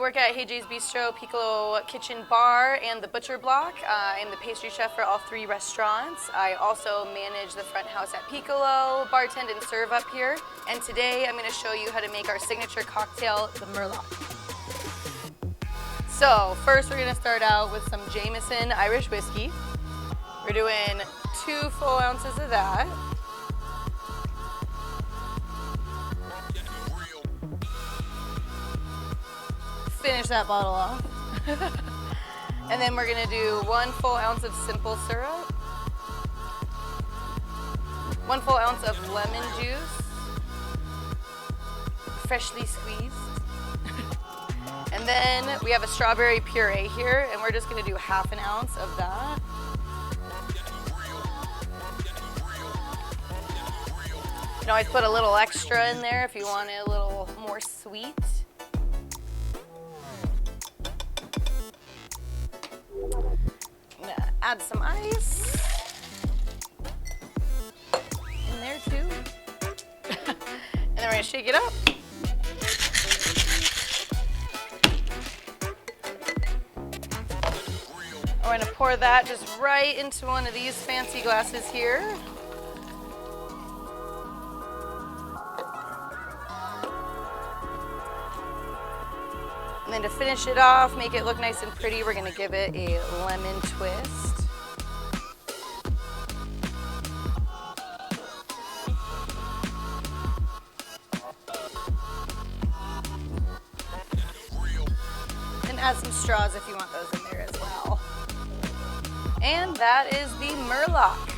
work at Hayley's Bistro, Piccolo Kitchen Bar, and the Butcher Block. I'm the pastry chef for all 3 restaurants. I also manage the front house at Piccolo, bartend and serve up here. And today I'm going to show you how to make our signature cocktail, the Merlock. So first we're going to start out with some Jameson Irish whiskey. We're doing 2 full ounces of that. Finish that bottle off. And then we're gonna do 1 full ounce of simple syrup, 1 full ounce of lemon juice, freshly squeezed. And then we have a strawberry puree here, and we're just gonna do 1/2 ounce of that. You can always put a little extra in there if you want it a little more sweet. Add some ice in there too. And then we're gonna shake it up. We're gonna pour that just right into one of these fancy glasses here. And then to finish it off, make it look nice and pretty, we're gonna give it a lemon twist. And add some straws if you want those in there as well. And that is the Merlock.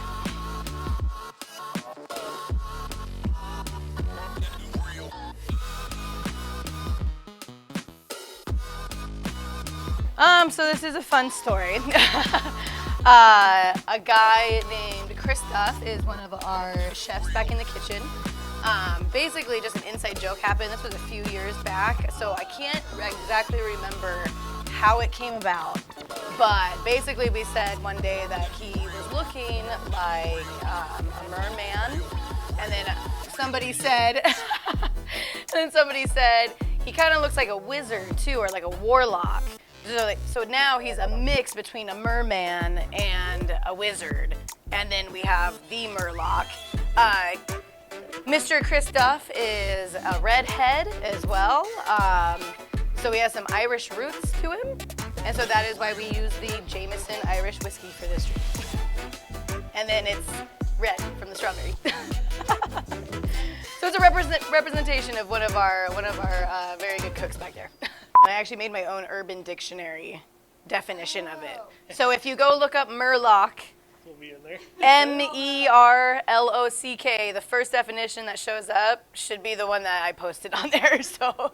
So this is a fun story. A guy named Christoph is one of our chefs back in the kitchen. Basically just an inside joke happened. This was a few years back, so I can't exactly remember how it came about. But basically we said one day that he was looking like a merman, and then somebody said, he kind of looks like a wizard too, or like a warlock. So now he's a mix between a merman and a wizard. And then we have the Merlock. Mr. Christoph is a redhead as well. So he has some Irish roots to him. And so that is why we use the Jameson Irish whiskey for this drink. And then it's red from the strawberry. So it's a representation of one of our very good cooks back there. I actually made my own Urban Dictionary definition of it. So if you go look up Merlock, M-E-R-L-O-C-K, the first definition that shows up should be the one that I posted on there. So.